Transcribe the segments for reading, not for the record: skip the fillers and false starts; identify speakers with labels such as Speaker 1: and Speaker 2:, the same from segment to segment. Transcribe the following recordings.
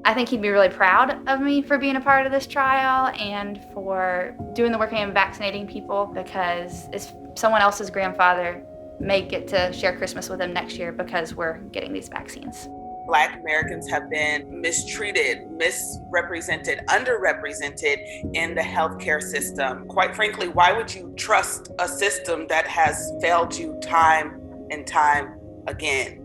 Speaker 1: I think he'd be really proud of me for being a part of this trial and for doing the work and vaccinating people, because if someone else's grandfather may get to share Christmas with him next year because we're getting these vaccines.
Speaker 2: Black Americans have been mistreated, misrepresented, underrepresented in the healthcare system. Quite frankly, why would you trust a system that has failed you time and time again?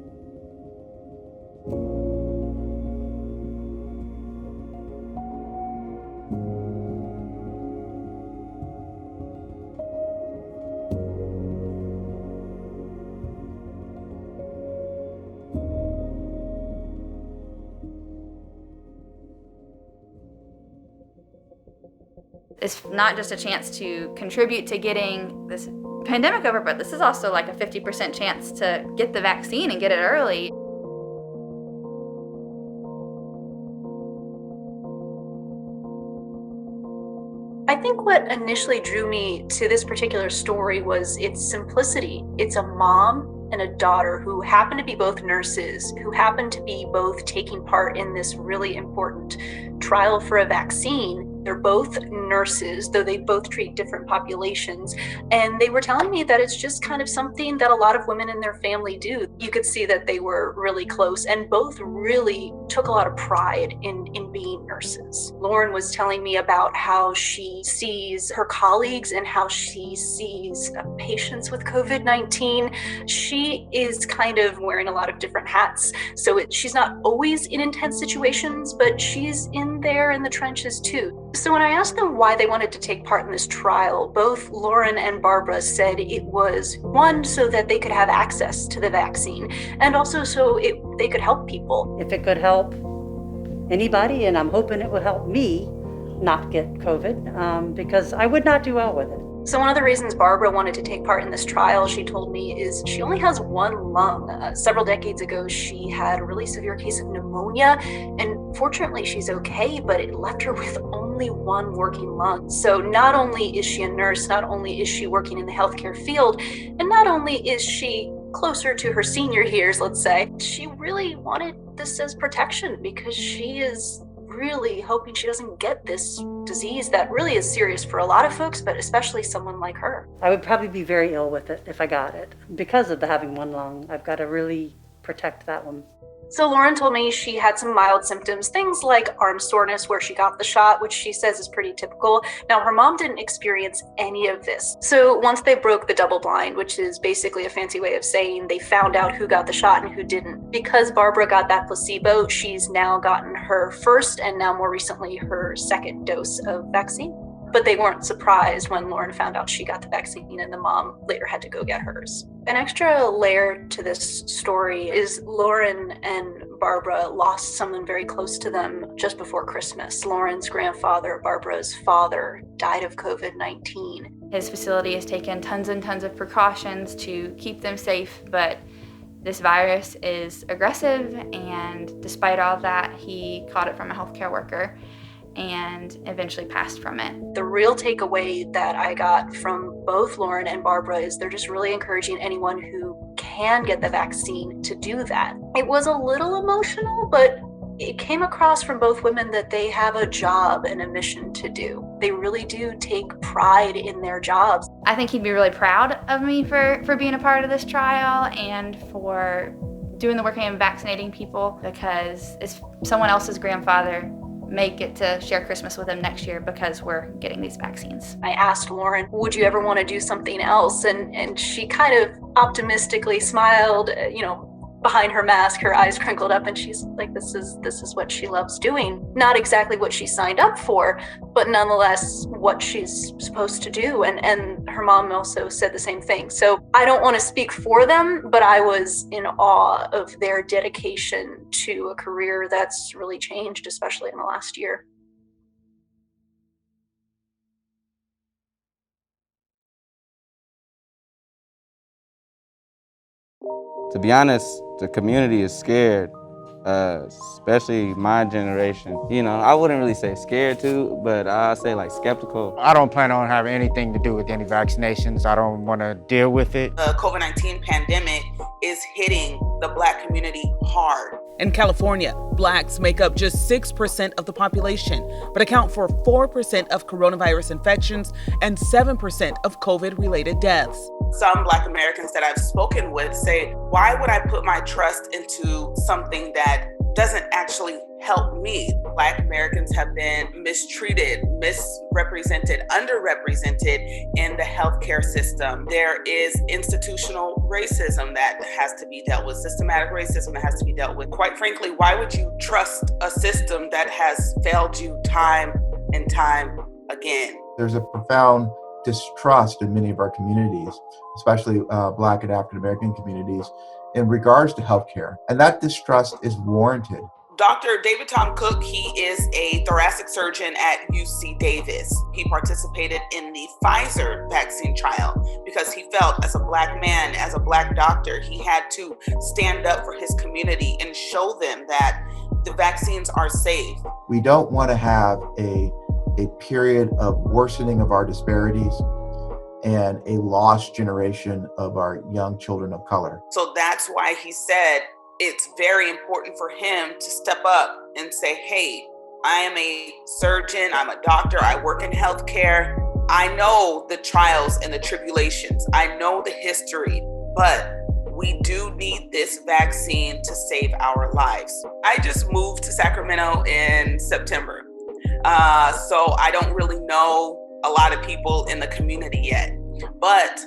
Speaker 1: It's not just a chance to contribute to getting this pandemic over, but this is also like a 50% chance to get the vaccine and get it early.
Speaker 3: I think what initially drew me to this particular story was its simplicity. It's a mom and a daughter who happen to be both nurses, who happen to be both taking part in this really important trial for a vaccine. They're both nurses, though they both treat different populations. And they were telling me that it's just kind of something that a lot of women in their family do. You could see that they were really close and both really took a lot of pride in being nurses. Lauren was telling me about how she sees her colleagues and how she sees patients with COVID-19. She is kind of wearing a lot of different hats. So she's not always in intense situations, but she's in there in the trenches too. So when I asked them why they wanted to take part in this trial, both Lauren and Barbara said it was, one, so that they could have access to the vaccine, and also so they could help people.
Speaker 4: If it could help anybody, and I'm hoping it would help me not get COVID, because I would not do well with it.
Speaker 3: So one of the reasons Barbara wanted to take part in this trial, she told me, is she only has one lung. Several decades ago, she had a really severe case of pneumonia, and fortunately she's okay, but it left her with only one working lung. So not only is she a nurse, not only is she working in the healthcare field, and not only is she closer to her senior years, let's say, she really wanted this as protection because she is really hoping she doesn't get this disease that really is serious for a lot of folks, but especially someone like her.
Speaker 4: I would probably be very ill with it if I got it. Because of having one lung, I've got to really protect that one.
Speaker 3: So Lauren told me she had some mild symptoms, things like arm soreness where she got the shot, which she says is pretty typical. Now, her mom didn't experience any of this. So once they broke the double blind, which is basically a fancy way of saying they found out who got the shot and who didn't. Because Barbara got that placebo, she's now gotten her first and now more recently her second dose of vaccine. But they weren't surprised when Lauren found out she got the vaccine and the mom later had to go get hers. An extra layer to this story is Lauren and Barbara lost someone very close to them just before Christmas. Lauren's grandfather, Barbara's father, died of COVID-19.
Speaker 1: His facility has taken tons and tons of precautions to keep them safe, but this virus is aggressive, and despite all of that, he caught it from a healthcare worker and eventually passed from it.
Speaker 3: The real takeaway that I got from both Lauren and Barbara is they're just really encouraging anyone who can get the vaccine to do that. It was a little emotional, but it came across from both women that they have a job and a mission to do. They really do take pride in their jobs.
Speaker 1: I think he'd be really proud of me for being a part of this trial and for doing the work and vaccinating people, because if someone else's grandfather may get to share Christmas with him next year because we're getting these vaccines.
Speaker 3: I asked Lauren, would you ever want to do something else? And she kind of optimistically smiled, behind her mask, her eyes crinkled up, and she's like, this is what she loves doing. Not exactly what she signed up for, but nonetheless what she's supposed to do. And her mom also said the same thing. So I don't want to speak for them, but I was in awe of their dedication to a career that's really changed, especially in the last year.
Speaker 5: To be honest, the community is scared, especially my generation. I wouldn't really say scared too, but I'd say like skeptical.
Speaker 6: I don't plan on having anything to do with any vaccinations. I don't want to deal with it.
Speaker 2: The COVID-19 pandemic is hitting the Black community hard.
Speaker 6: In California, Blacks make up just 6% of the population, but account for 4% of coronavirus infections and 7% of COVID-related deaths.
Speaker 2: Some Black Americans that I've spoken with say, why would I put my trust into something that doesn't actually help me? Black Americans have been mistreated, misrepresented, underrepresented in the healthcare system. There is institutional racism that has to be dealt with, systematic racism that has to be dealt with. Quite frankly, why would you trust a system that has failed you time and time again?
Speaker 7: There's a profound distrust in many of our communities, especially Black and African American communities, in regards to healthcare. And that distrust is warranted.
Speaker 2: Dr. David Tom Cook, he is a thoracic surgeon at UC Davis. He participated in the Pfizer vaccine trial because he felt as a Black man, as a Black doctor, he had to stand up for his community and show them that the vaccines are safe.
Speaker 7: We don't want to have a period of worsening of our disparities and a lost generation of our young children of color.
Speaker 2: So that's why he said it's very important for him to step up and say, hey, I am a surgeon, I'm a doctor, I work in healthcare. I know the trials and the tribulations. I know the history, but we do need this vaccine to save our lives. I just moved to Sacramento in September. So I don't really know a lot of people in the community yet. But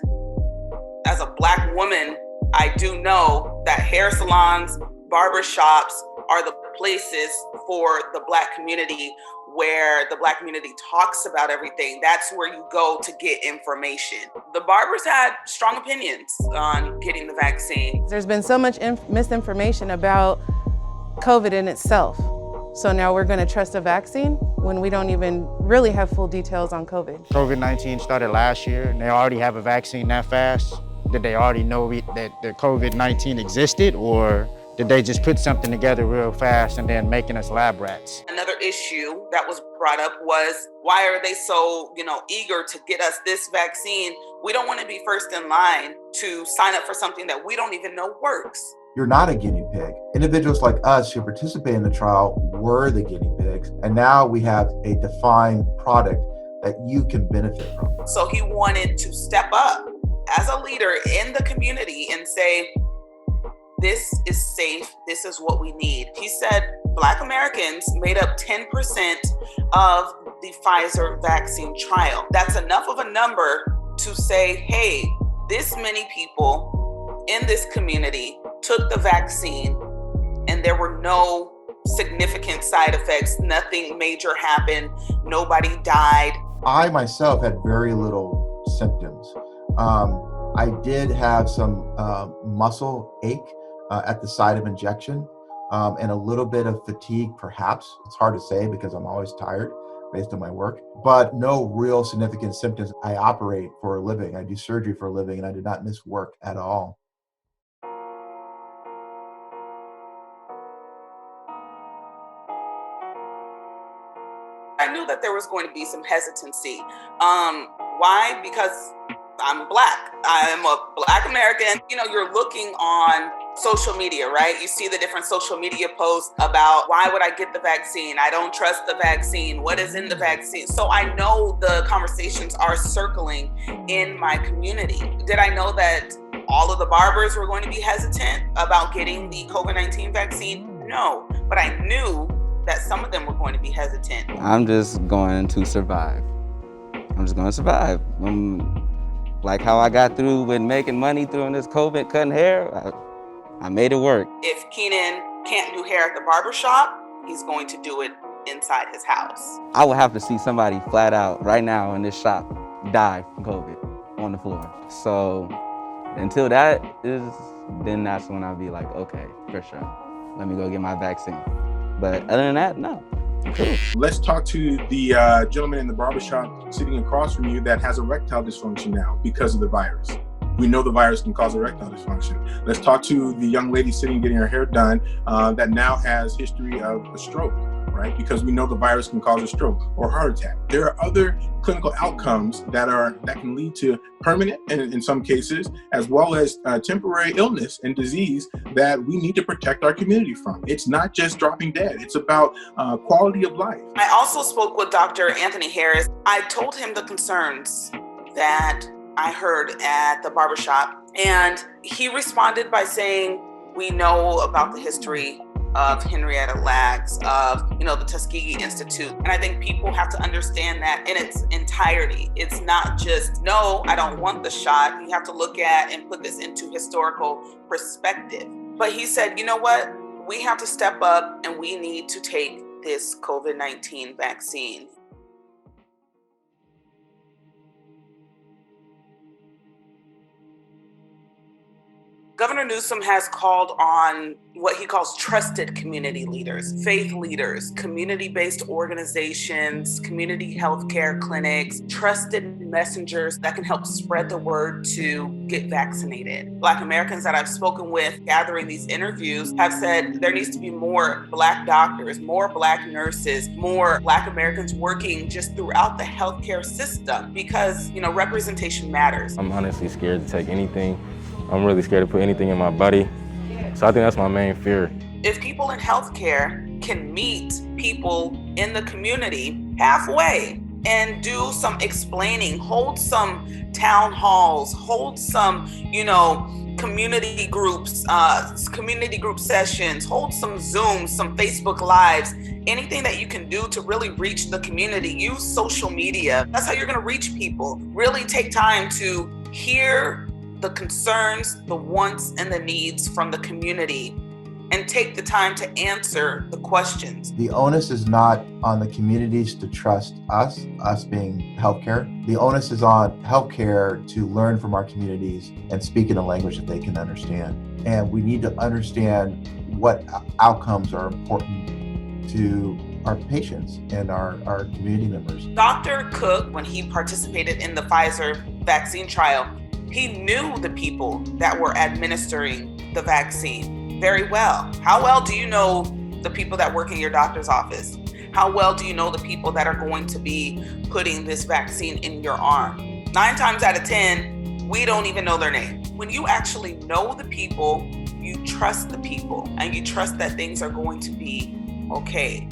Speaker 2: as a Black woman, I do know that hair salons, barbershops are the places for the Black community where the Black community talks about everything. That's where you go to get information. The barbers had strong opinions on getting the vaccine.
Speaker 8: There's been so much misinformation about COVID in itself. So now we're going to trust a vaccine when we don't even really have full details on COVID.
Speaker 9: COVID-19 started last year, and they already have a vaccine that fast. Did they already know that the COVID-19 existed, or did they just put something together real fast and then making us lab rats?
Speaker 2: Another issue that was brought up was, why are they so, eager to get us this vaccine? We don't want to be first in line to sign up for something that we don't even know works.
Speaker 7: You're not a guinea pig. Individuals like us who participate in the trial were the guinea pigs, and now we have a defined product that you can benefit from.
Speaker 2: So he wanted to step up as a leader in the community and say, this is safe, this is what we need. He said Black Americans made up 10% of the Pfizer vaccine trial. That's enough of a number to say, hey, this many people in this community took the vaccine and there were no significant side effects, nothing major happened, nobody died.
Speaker 7: I myself had very little symptoms. I did have some muscle ache at the site of injection and a little bit of fatigue, perhaps. It's hard to say because I'm always tired based on my work, but no real significant symptoms. I operate for a living. I do surgery for a living, and I did not miss work at all.
Speaker 2: I knew that there was going to be some hesitancy. Why? Because I'm Black. I'm a Black American. You're looking on social media, right? You see the different social media posts about, why would I get the vaccine? I don't trust the vaccine. What is in the vaccine? So I know the conversations are circling in my community. Did I know that all of the barbers were going to be hesitant about getting the COVID-19 vaccine? No, but I knew that some of them were going to be hesitant.
Speaker 5: I'm just going to survive. I'm just going to survive. Like how I got through with making money during this COVID cutting hair, I made it work.
Speaker 2: If Keenan can't do hair at the barbershop, he's going to do it inside his house.
Speaker 5: I would have to see somebody flat out right now in this shop die from COVID on the floor. So until that is, then that's when I'll be like, okay, for sure. Let me go get my vaccine. But other than that, no. Cool.
Speaker 10: Let's talk to the gentleman in the barbershop sitting across from you that has erectile dysfunction now because of the virus. We know the virus can cause erectile dysfunction. Let's talk to the young lady sitting getting her hair done that now has history of a stroke, right? Because we know the virus can cause a stroke or heart attack. There are other clinical outcomes that can lead to permanent, and in some cases, as well as temporary illness and disease that we need to protect our community from. It's not just dropping dead. It's about quality of life.
Speaker 2: I also spoke with Dr. Anthony Harris. I told him the concerns that I heard at the barbershop, and he responded by saying, we know about the history of Henrietta Lacks, of the Tuskegee Institute. And I think people have to understand that in its entirety. It's not just, no, I don't want the shot. You have to look at and put this into historical perspective. But he said, you know what? We have to step up and we need to take this COVID-19 vaccine. Governor Newsom has called on what he calls trusted community leaders, faith leaders, community-based organizations, community healthcare clinics, trusted messengers that can help spread the word to get vaccinated. Black Americans that I've spoken with gathering these interviews have said there needs to be more Black doctors, more Black nurses, more Black Americans working just throughout the healthcare system because, representation matters.
Speaker 11: I'm honestly scared to take anything. I'm really scared to put anything in my body. So I think that's my main fear.
Speaker 2: If people in healthcare can meet people in the community halfway and do some explaining, hold some town halls, hold some, community groups, community group sessions, hold some Zooms, some Facebook Lives, anything that you can do to really reach the community. Use social media. That's how you're going to reach people. Really take time to hear the concerns, the wants, and the needs from the community, and take the time to answer the questions.
Speaker 7: The onus is not on the communities to trust us being healthcare. The onus is on healthcare to learn from our communities and speak in a language that they can understand. And we need to understand what outcomes are important to our patients and our community members.
Speaker 2: Dr. Cook, when he participated in the Pfizer vaccine trial, he knew the people that were administering the vaccine very well. How well do you know the people that work in your doctor's office? How well do you know the people that are going to be putting this vaccine in your arm? 9 times out of 10, we don't even know their name. When you actually know the people, you trust the people, and you trust that things are going to be okay.